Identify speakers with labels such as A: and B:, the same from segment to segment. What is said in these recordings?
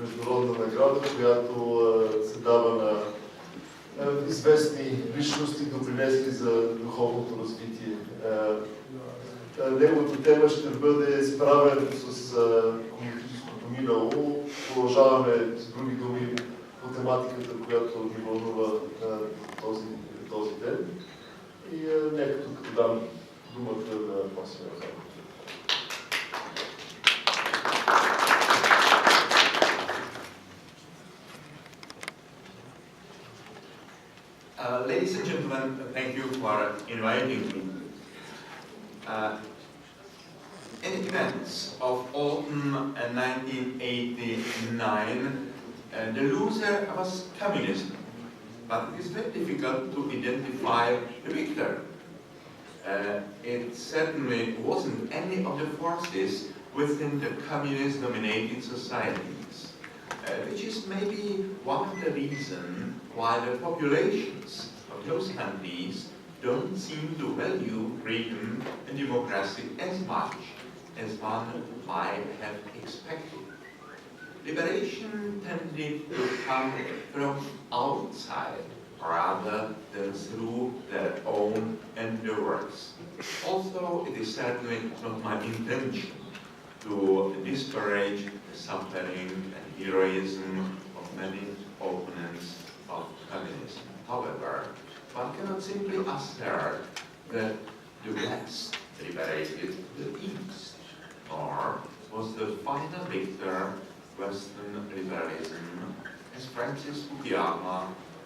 A: международна награда, която се дава на известни личности, допринесли за духовното развитие. Неговата тема ще бъде справянето с комунистическото минало. Продължаваме с други думи по тематиката, която ни вълнува този ден. И нека тук дам думата на монсеньор Халик.
B: Ladies and gentlemen, thank you for inviting me. In the events of autumn 1989, the loser was communism, but it is very difficult to identify the victor. It certainly wasn't any of the forces within the communist-dominated societies, which is maybe one of the reasons why the populations of those countries don't seem to value freedom and democracy as much as one might have expected. Liberation tended to come from outside rather than through their own endeavors. Also, it is certainly not my intention to disparage the suffering and heroism of many opponents of communism. However, one cannot simply assert that the West liberated the East, nor was the final victor Western liberalism, as Francis Fukuyama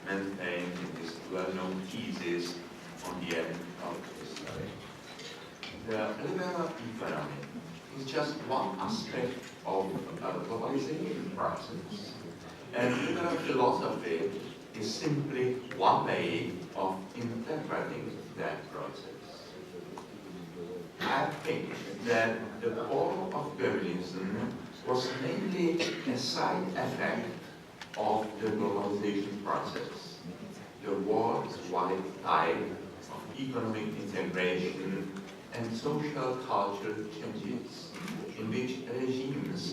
B: maintained in his well-known thesis on the end of history. The liberal economy is just one aspect of the globalization process, and liberal philosophy is simply one way of interpreting that process. I think that the fall of communism was mainly a side effect of the globalization process. The worldwide tide of economic integration and social cultural changes in which regimes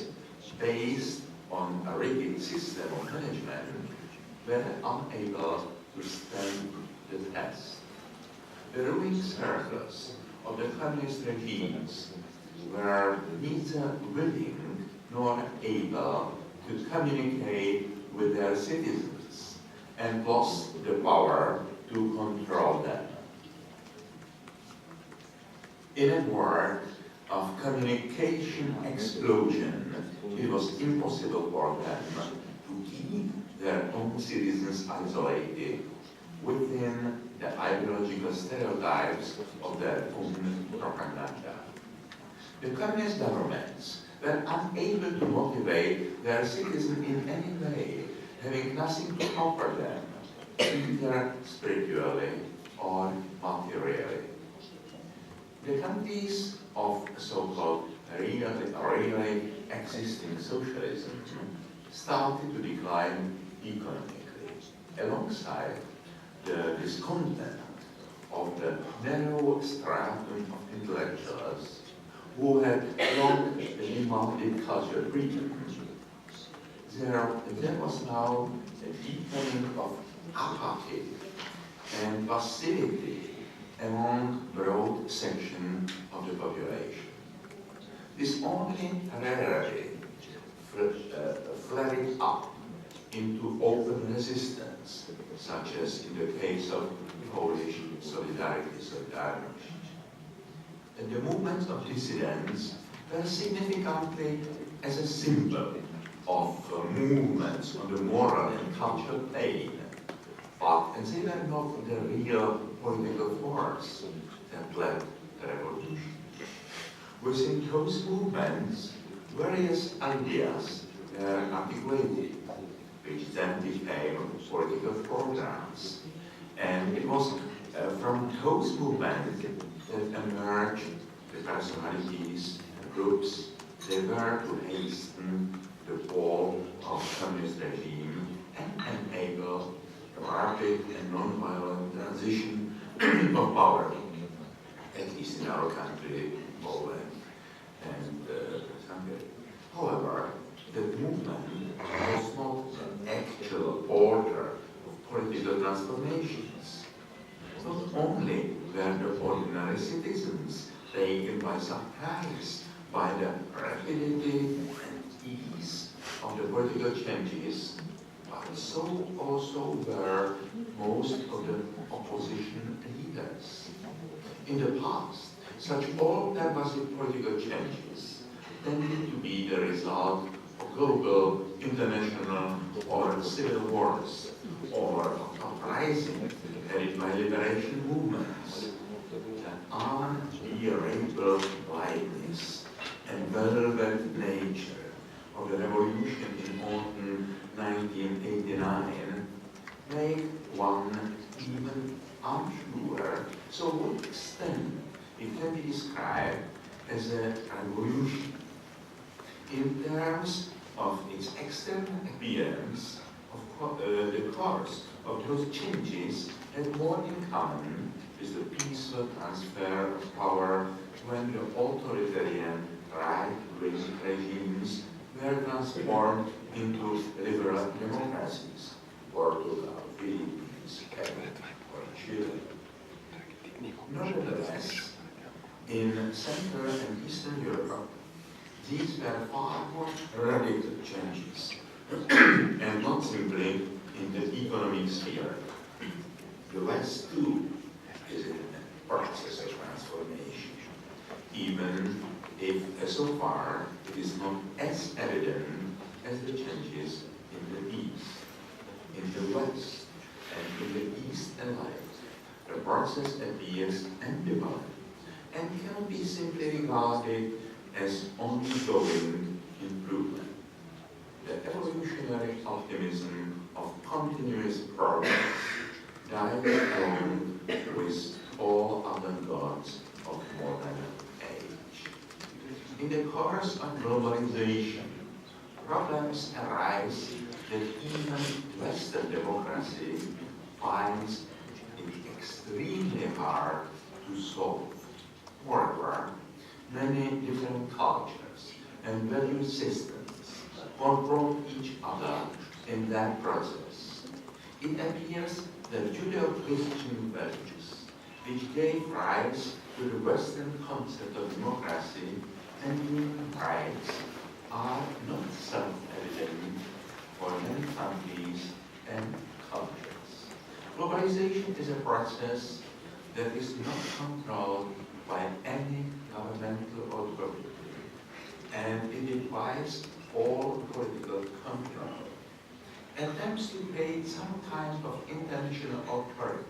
B: based on a rigid system of management were unable to stand the test. The ruling circles of the communist regimes were neither willing nor able to communicate with their citizens and lost the power to control them. In a world of communication explosion, it was impossible for them to keep their own citizens isolated within the ideological stereotypes of their own propaganda. The communist governments were unable to motivate their citizens in any way, having nothing to offer them, either spiritually or materially. The countries of so-called really existing socialism started to decline economically, alongside the discontent of the narrow stratum of intellectuals who had long demanded cultural freedom. There was now a deepening of apathy and passivity among broad section of the population. This only rarely flared up into open resistance, such as in the case of Polish solidarity. And the movements of dissidents were significantly as a symbol of movements on the moral and cultural plane, but they were not the real political force that led the revolution. Within those movements, various ideas were articulated, which then became political programs. And it was from those movements that emerged the personalities and groups that were to hasten the fall of communist regime and enable a rapid and non-violent transition of power, at least in our country, Poland and Hungary. However, the movement was not an actual order of political transformations. Not only were the ordinary citizens taken by surprise by the rapidity and ease of the political changes, but so also were most of the opposition leaders. In the past, such all-pervasive political changes tended to be the result of global, international, or civil wars, or of uprising headed by liberation movements. The unbearable blindness and velvet nature of the revolution in autumn 1989 made one even unsure to what extent it can be described as a revolution. In terms of its external appearance, the course of those changes had more in common with the peaceful transfer of power when the authoritarian right-wing regimes were transformed into liberal democracies, Portugal, Philippines, Canada, or Chile. Nevertheless, in Central and Eastern Europe, these were far more radical changes, and not simply in the economic sphere. The West, too, is in a process of transformation, even if so far it is not as evident as the changes in the East. In the West and in the East alike, the process appears ambivalent and cannot be simply regarded as ongoing improvement. The evolutionary optimism of continuous progress died along with all other gods of modern age. In the course of globalization, problems arise that even Western democracy finds it extremely hard to solve. Moreover, many different cultures and value systems confront each other in that process. It appears that Judeo-Christian values, which gave rise to the Western concept of democracy and human rights, are not self-evident for many countries and cultures. Globalization is a process that is not controlled by any governmental authority, and it requires all political control. Attempts to create some kind of international authority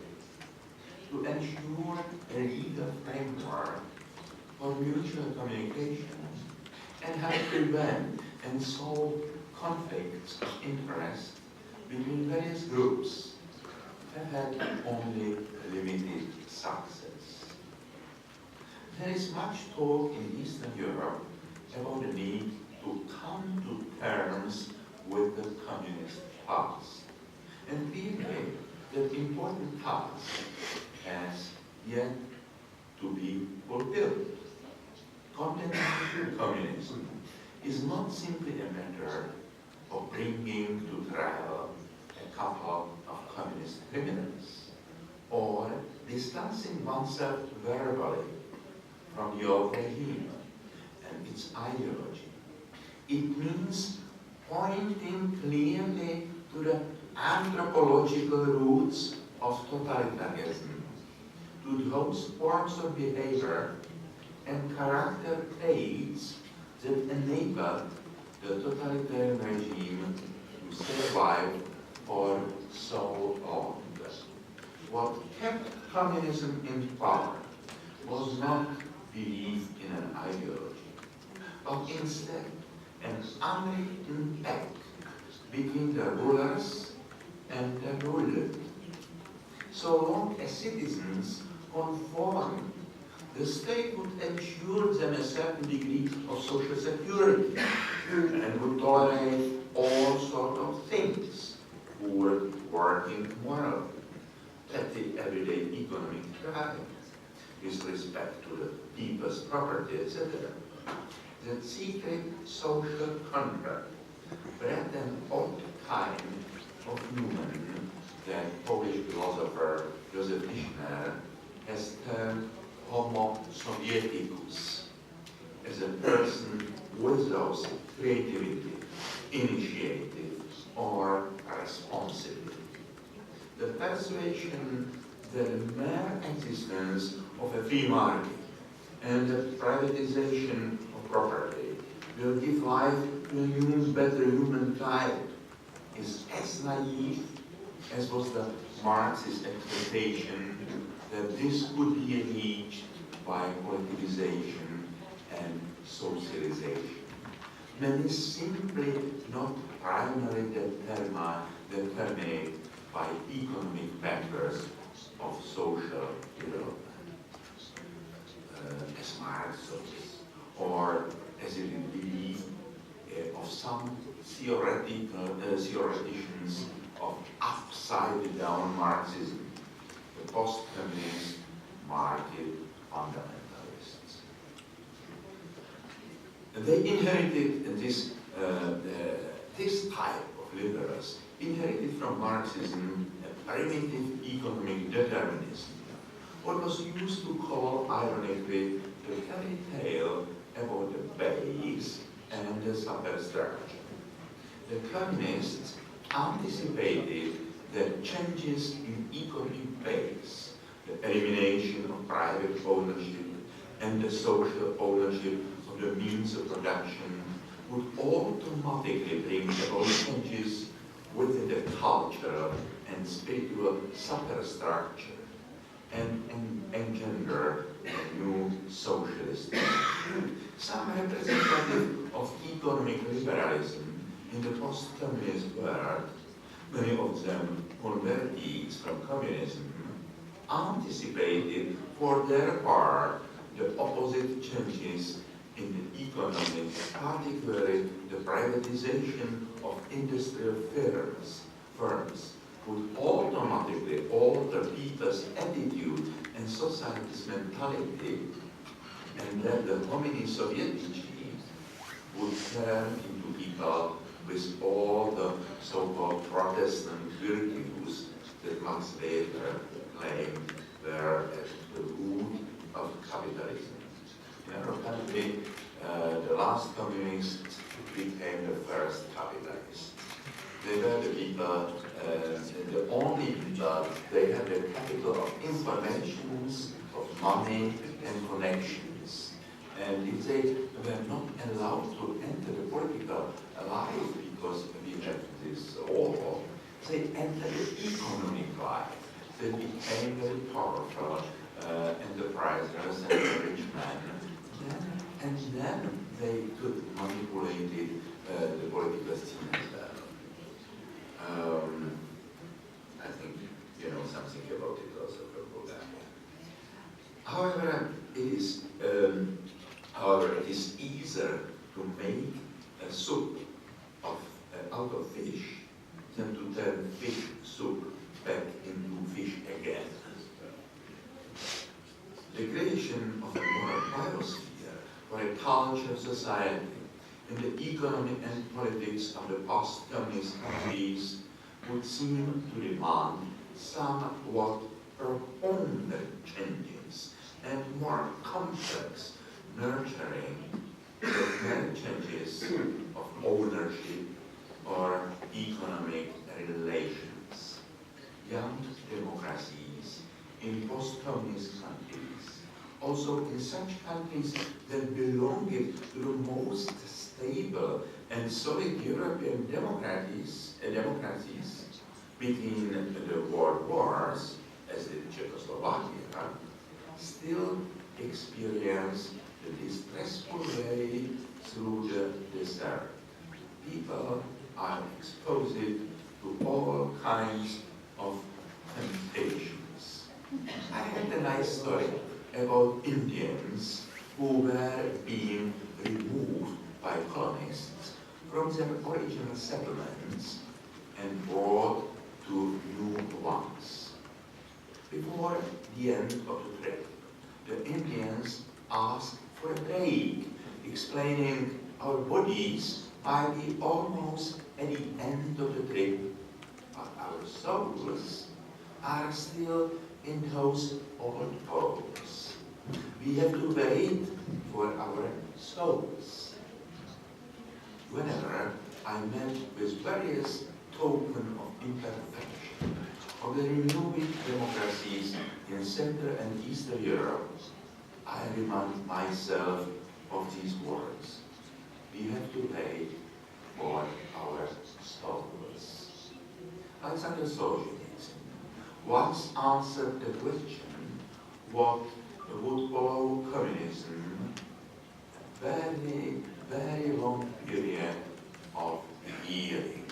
B: to ensure a legal framework for mutual communication and help prevent and solve conflicts of interest between various groups have had only limited success. There is much talk in Eastern Europe about the need to come to terms with the communist past, and clearly that important task has yet to be fulfilled. Condemning communism is not simply a matter of bringing to trial a couple of communist criminals or distancing oneself verbally from the old regime and its ideology. It means pointing clearly to the anthropological roots of totalitarianism, to those forms of behavior and character traits that enabled the totalitarian regime to survive for so long. What kept communism in power was not belief in an ideology, but instead an unwritten pact between the rulers and the ruled. So long as citizens conformed, the state would ensure them a certain degree of social security and would tolerate all sorts of things, poor, working, moral, petty everyday economic crime, with respect to the people's property, etc. The secret social contract bred an odd kind of human that Polish philosopher Joseph Tischner has termed Homo Sovieticus, as a person without creativity, initiative, or responsibility. The persuasion that the mere existence of a free market and the privatization of property will give life to a new, better humankind is as naive as was the Marxist expectation that this could be reached by politicization and socialization. Men is simply not primarily determined by economic factors of social development, as Marx says, or as it is believed of some theoreticians of upside-down Marxism, the post-communist market fundamentalists. They inherited this type of liberals, inherited from Marxism a primitive economic determinism, what was used to call ironically the fairy tale about the base and the superstructure. The communists anticipated that changes in economic base, the elimination of private ownership and the social ownership of the means of production would automatically bring about changes within the cultural and spiritual superstructure and engender a new socialist. Some representatives of economic liberalism in the post-communist world, many of them convertees from communism, anticipated for their part the opposite changes in the economy, particularly the privatization of industrial firms would automatically alter people's attitude and society's mentality, and that the homini sovietici would turn into people with all the so-called Protestant virtues that Max Weber claimed were at the root of capitalism. In our country, the last communists became the first capitalists. They were the people, the only people, they had the capital of informations, of money and connections. And if they were not allowed to enter the political life because we had this war, they entered the economic life. They became very powerful enterprisers and rich men. And then they could manipulate the political scene as well. I think you know something about it also from Bulgaria. However, it is easier to make a soup out of fish than to turn fish soup back into fish again. The creation of a moral biosphere for a culture society in the economy and politics of the post-communist countries would seem to demand somewhat profound changes and more complex nurturing the changes of ownership or economic relations. Young democracies in post-communist countries, also in such countries that belonged to the most stable and solid European democracies between the world wars, as in Czechoslovakia, still experience the distressful way through the desert. People are exposed to all kinds of temptations. I had a nice story about Indians who were being removed by colonists from their original settlements and brought to new ones. Before the end of the trip, the Indians asked for a break, explaining our bodies might be almost at the end of the trip, but our souls are still in those old poles. We have to wait for our souls. Whenever I met with various tokens of imperfection of the renewed democracies in Central and Eastern Europe, I remind myself of these words. We have to wait for our souls. Alexander Solzhenitsyn once answered the question, what would follow communism? Very, very long period of healing.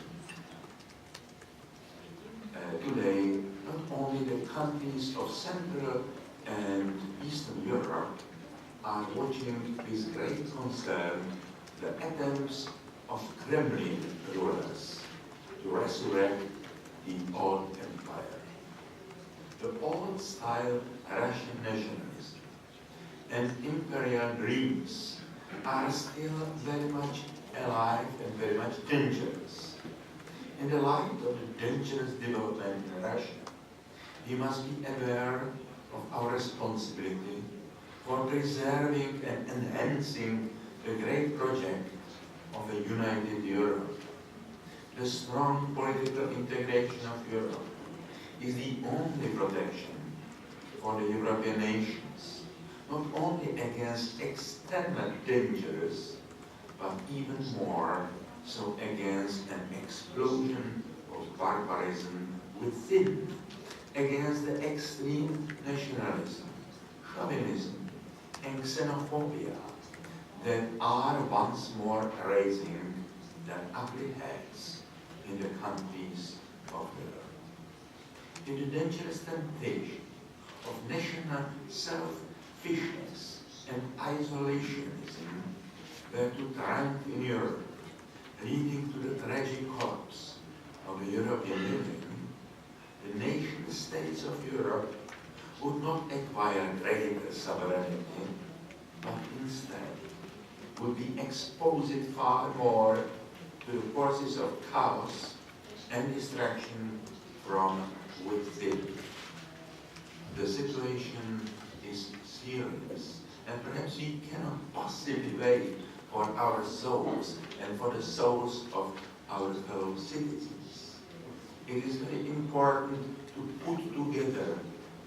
B: Today, not only the countries of Central and Eastern Europe are watching with great concern the attempts of Kremlin rulers to resurrect the old empire. The old-style Russian nationalism and imperial dreams are still very much alive and very much dangerous. In the light of the dangerous development in Russia, we must be aware of our responsibility for preserving and enhancing the great project of a united Europe. The strong political integration of Europe is the only protection for the European nations, not only against external dangers, but even more so against an explosion of barbarism within, against the extreme nationalism, chauvinism, and xenophobia that are once more raising their ugly heads in the countries of Europe. In the dangerous temptation of national selfishness and isolationism were to triumph in Europe, leading to the tragic collapse of the European Union, the nation-states of Europe would not acquire greater sovereignty, but instead would be exposed far more to the forces of chaos and destruction from within. The situation is serious, and perhaps we cannot possibly wait for our souls and for the souls of our fellow citizens. It is very important to put together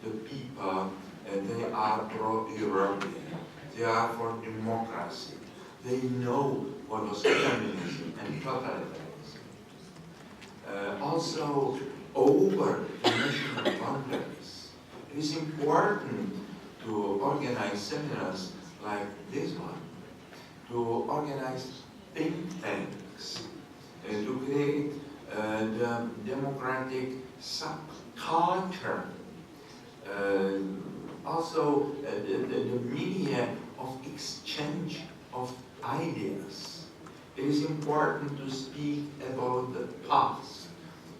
B: the people, and they are pro-European, they are for democracy, they know what was communism and totalitarianism. Also, over the national boundaries, it is important to organize seminars like this one, to organize think tanks, to create the democratic subculture, also the media of exchange of ideas. It is important to speak about the past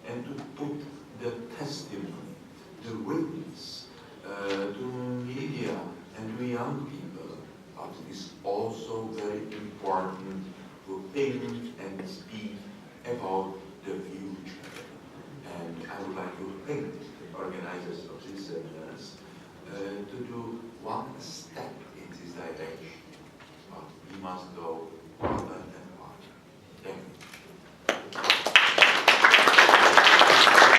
B: and to put the testimony, the witness to media and to young people. But it is also very important to think and speak about